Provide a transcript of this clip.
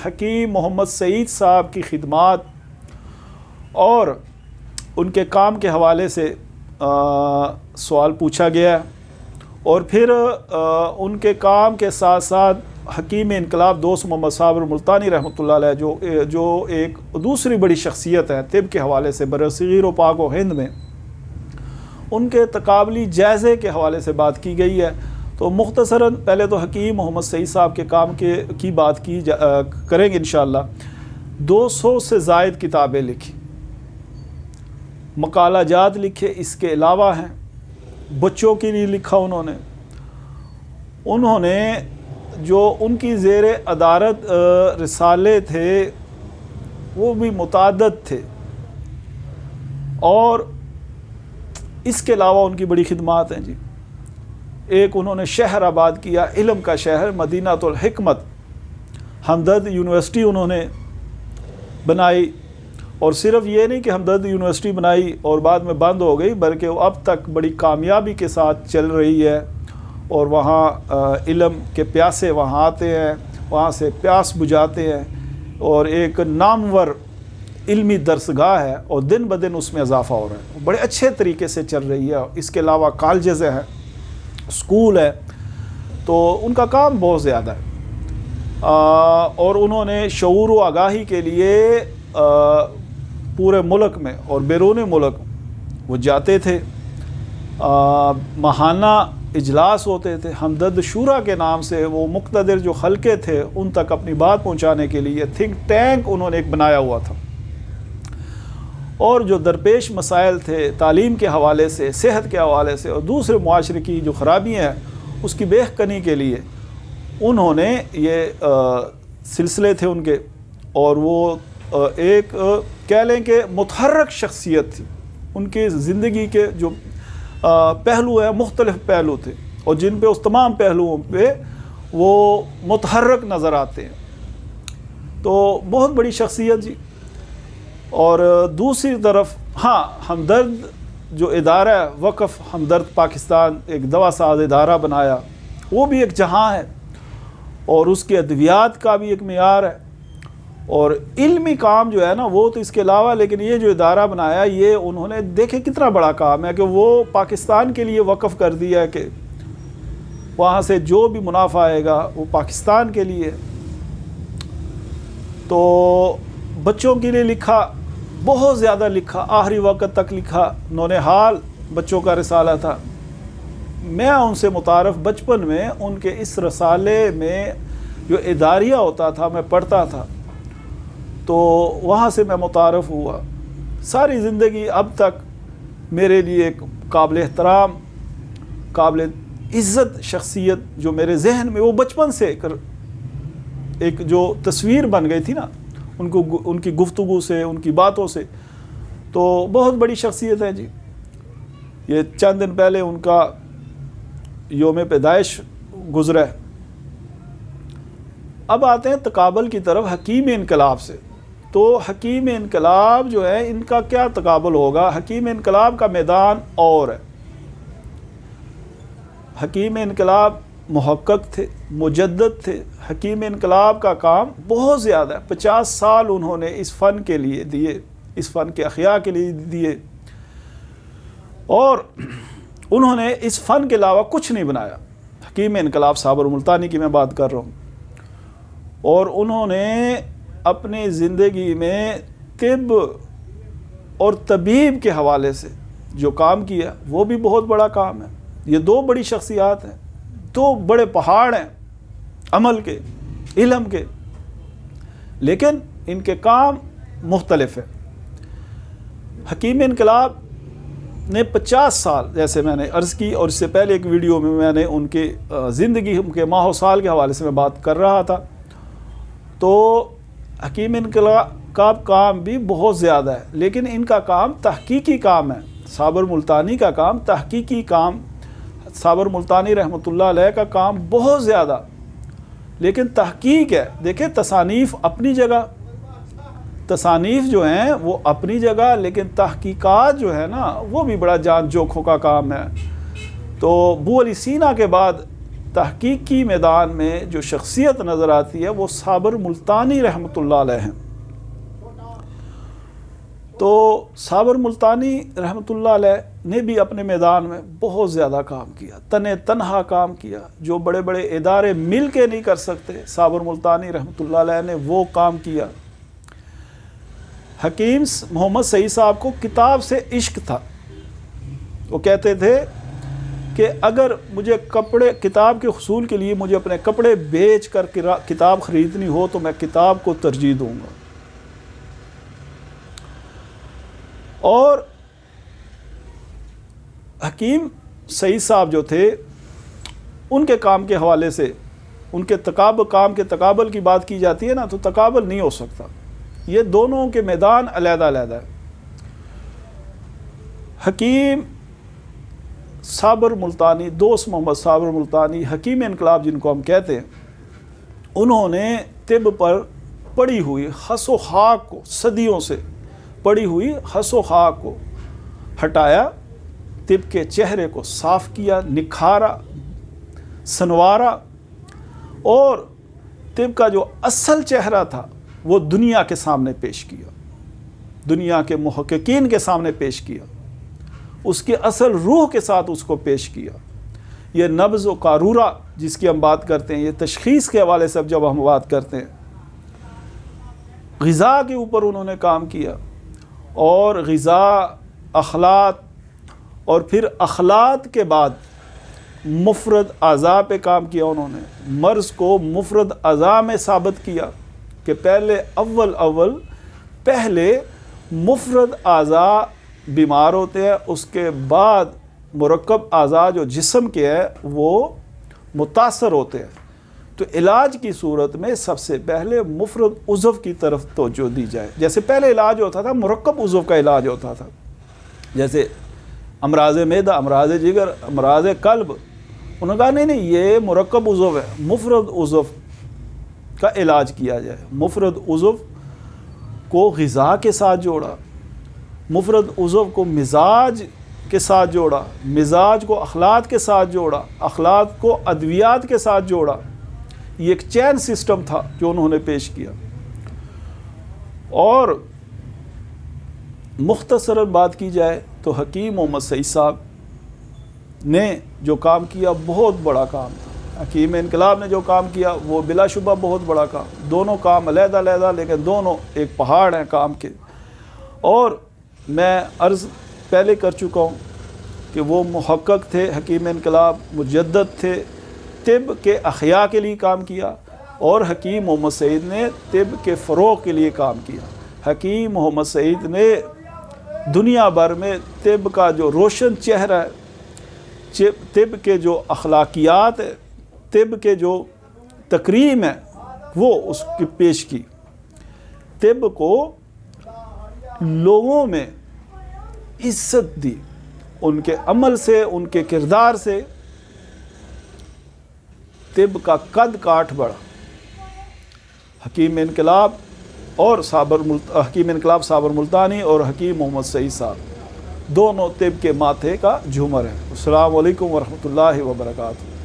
حکیم محمد سعید صاحب کی خدمات اور ان کے کام کے حوالے سے سوال پوچھا گیا ہے، اور پھر ان کے کام کے ساتھ ساتھ حکیم انقلاب دوست محمد صابر ملتانی رحمۃ اللہ علیہ جو ایک دوسری بڑی شخصیت ہے طب کے حوالے سے برصغیر و پاک و ہند میں، ان کے تقابلی جائزے کے حوالے سے بات کی گئی ہے۔ تو مختصراً پہلے تو حکیم محمد سعید صاحب کے کام کی بات کریں گے انشاءاللہ۔ 200 سے زائد کتابیں لکھی، مقالہ جات لکھے، اس کے علاوہ ہیں بچوں کے لیے لکھا انہوں نے جو ان کی زیر ادارت رسالے تھے وہ بھی متعدد تھے، اور اس کے علاوہ ان کی بڑی خدمات ہیں جی۔ ایک انہوں نے شہر آباد کیا، علم کا شہر، مدینہ الحکمت، ہمدرد یونیورسٹی انہوں نے بنائی، اور صرف یہ نہیں کہ ہمدرد یونیورسٹی بنائی اور بعد میں بند ہو گئی، بلکہ وہ اب تک بڑی کامیابی کے ساتھ چل رہی ہے، اور وہاں علم کے پیاسے وہاں آتے ہیں، وہاں سے پیاس بجھاتے ہیں، اور ایک نامور علمی درسگاہ ہے، اور دن بدن اس میں اضافہ ہو رہا ہے، بڑے اچھے طریقے سے چل رہی ہے۔ اس کے علاوہ کالجز ہیں، اسکول ہے، تو ان کا کام بہت زیادہ ہے، اور انہوں نے شعور و آگاہی کے لیے پورے ملک میں اور بیرون ملک وہ جاتے تھے، ماہانہ اجلاس ہوتے تھے، ہمدرد شورا کے نام سے وہ مقتدر جو حلقے تھے ان تک اپنی بات پہنچانے کے لیے تھنک ٹینک انہوں نے ایک بنایا ہوا تھا، اور جو درپیش مسائل تھے تعلیم کے حوالے سے، صحت کے حوالے سے، اور دوسرے معاشرے کی جو خرابیاں ہیں اس کی بیخ کنی کے لیے انہوں نے یہ سلسلے تھے ان کے، اور وہ ایک کہہ لیں کہ متحرک شخصیت تھی۔ ان کی زندگی کے جو پہلو ہیں مختلف پہلو تھے، اور جن پہ اس تمام پہلوؤں پہ وہ متحرک نظر آتے ہیں، تو بہت بڑی شخصیت جی۔ اور دوسری طرف ہاں ہمدرد جو ادارہ ہے وقف ہمدرد پاکستان، ایک دوا ساز ادارہ بنایا، وہ بھی ایک جہاں ہے، اور اس کے ادویات کا بھی ایک معیار ہے، اور علمی کام جو ہے نا وہ تو اس کے علاوہ، لیکن یہ جو ادارہ بنایا یہ انہوں نے دیکھے کتنا بڑا کام ہے کہ وہ پاکستان کے لیے وقف کر دیا ہے کہ وہاں سے جو بھی منافع آئے گا وہ پاکستان کے لیے۔ تو بچوں کے لیے لکھا، بہت زیادہ لکھا، آخری وقت تک لکھا، نونہال بچوں کا رسالہ تھا۔ میں ان سے متعارف بچپن میں ان کے اس رسالے میں جو اداریہ ہوتا تھا میں پڑھتا تھا، تو وہاں سے میں متعارف ہوا۔ ساری زندگی اب تک میرے لیے ایک قابل احترام، قابل عزت شخصیت جو میرے ذہن میں وہ بچپن سے ایک جو تصویر بن گئی تھی نا ان کی گفتگو سے، ان کی باتوں سے، تو بہت بڑی شخصیت ہے جی۔ یہ چند دن پہلے ان کا یوم پیدائش گزرا ہے۔ اب آتے ہیں تقابل کی طرف حکیم انقلاب سے۔ تو حکیم انقلاب جو ہے ان کا کیا تقابل ہوگا؟ حکیم انقلاب کا میدان اور ہے۔ حکیم انقلاب محقق تھے، مجدد تھے۔ حکیم انقلاب کا کام بہت زیادہ ہے، 50 سال انہوں نے اس فن کے لیے دیے، اس فن کے احیاء کے لیے دیے، اور انہوں نے اس فن کے علاوہ کچھ نہیں بنایا۔ حکیم انقلاب صابر ملتانی کی میں بات کر رہا ہوں، اور انہوں نے اپنی زندگی میں طب اور طبیب کے حوالے سے جو کام کیا وہ بھی بہت بڑا کام ہے۔ یہ دو بڑی شخصیات ہیں، دو بڑے پہاڑ ہیں عمل کے، علم کے، لیکن ان کے کام مختلف ہیں۔ حکیم انقلاب نے 50 سال جیسے میں نے عرض کی، اور اس سے پہلے ایک ویڈیو میں نے ان کی زندگی کے ماہ و سال کے حوالے سے میں بات کر رہا تھا، تو حکیم انقلاب کا کام بھی بہت زیادہ ہے، لیکن ان کا کام تحقیقی کام ہے۔ صابر ملتانی کا کام تحقیقی کام، صابر ملتانی رحمۃ اللہ علیہ کا کام بہت زیادہ، لیکن تحقیق ہے۔ دیکھیں تصانیف اپنی جگہ، تصانیف جو ہیں وہ اپنی جگہ، لیکن تحقیقات جو ہے نا وہ بھی بڑا جان جوکھوں کا کام ہے۔ تو ابو علی سینا کے بعد تحقیقی میدان میں جو شخصیت نظر آتی ہے وہ صابر ملتانی رحمۃ اللہ علیہ ہیں۔ تو صابر ملتانی رحمۃ اللہ علیہ نے بھی اپنے میدان میں بہت زیادہ کام کیا، تنہا کام کیا، جو بڑے بڑے ادارے مل کے نہیں کر سکتے، صابر ملتانی رحمۃ اللہ علیہ نے وہ کام کیا۔ حکیم محمد سعید صاحب کو کتاب سے عشق تھا، وہ کہتے تھے کہ اگر مجھے کتاب کے حصول کے لیے مجھے اپنے کپڑے بیچ کر کتاب خریدنی ہو تو میں کتاب کو ترجیح دوں گا۔ اور حکیم سعید صاحب جو تھے ان کے کام کے حوالے سے ان کے کام کے تقابل کی بات کی جاتی ہے نا، تو تقابل نہیں ہو سکتا، یہ دونوں کے میدان علیحدہ علیحدہ ہے۔ حکیم صابر ملتانی، دوست محمد صابر ملتانی، حکیم انقلاب جن کو ہم کہتے ہیں، انہوں نے طب پر پڑی ہوئی خس و خاک کو، صدیوں سے پڑی ہوئی خس و خاک کو ہٹایا، طب کے چہرے کو صاف کیا، نکھارا، سنوارا، اور طب کا جو اصل چہرہ تھا وہ دنیا کے سامنے پیش کیا، دنیا کے محققین کے سامنے پیش کیا، اس کے اصل روح کے ساتھ اس کو پیش کیا۔ یہ نبض و قارورہ جس کی ہم بات کرتے ہیں، یہ تشخیص کے حوالے سے جب ہم بات کرتے ہیں، غذا کے اوپر انہوں نے کام کیا، اور غذا، اخلاط، اور پھر اخلاط کے بعد مفرد اعضاء پہ کام کیا۔ انہوں نے مرض کو مفرد اعضاء میں ثابت کیا کہ پہلے مفرد اعضاء بیمار ہوتے ہیں، اس کے بعد مرکب اعضاء جو جسم کے ہیں وہ متاثر ہوتے ہیں۔ تو علاج کی صورت میں سب سے پہلے مفرد عضو کی طرف توجہ دی جائے۔ جیسے پہلے علاج ہوتا تھا مرکب عضو کا علاج ہوتا تھا، جیسے امراض معدہ، امراض جگر، امراض قلب، انہوں نے کہا نہیں یہ مرکب عضو ہے، مفرد عضو کا علاج کیا جائے۔ مفرد عضو کو غذا کے ساتھ جوڑا، مفرد عضو کو مزاج کے ساتھ جوڑا، مزاج کو اخلاط کے ساتھ جوڑا، اخلاط کو ادویات کے ساتھ جوڑا۔ یہ ایک چین سسٹم تھا جو انہوں نے پیش کیا۔ اور مختصراً بات کی جائے تو حکیم محمد سعید صاحب نے جو کام کیا بہت بڑا کام تھا۔ حکیم انقلاب نے جو کام کیا وہ بلا شبہ بہت بڑا کام، دونوں کام علیحدہ علیحدہ لیکن دونوں ایک پہاڑ ہیں کام کے۔ اور میں عرض پہلے کر چکا ہوں کہ وہ محقق تھے، حکیم انقلاب مجدد تھے، طب کے احیاء کے لیے کام کیا، اور حکیم محمد سعید نے طب کے فروغ کے لیے کام کیا۔ حکیم محمد سعید نے دنیا بھر میں طب کا جو روشن چہرہ ہے، طب کے جو اخلاقیات ہے، طب کے جو تکریم ہے، وہ اس کی پیش کی۔ طب کو لوگوں میں عزت دی، ان کے عمل سے، ان کے کردار سے طب کا قد کاٹ بڑھا۔ حکیم انقلاب صابر ملتانی اور حکیم محمد سعید صاحب دونوں طب کے ماتھے کا جھومر ہیں۔ السلام علیکم ورحمۃ اللہ وبرکاتہ۔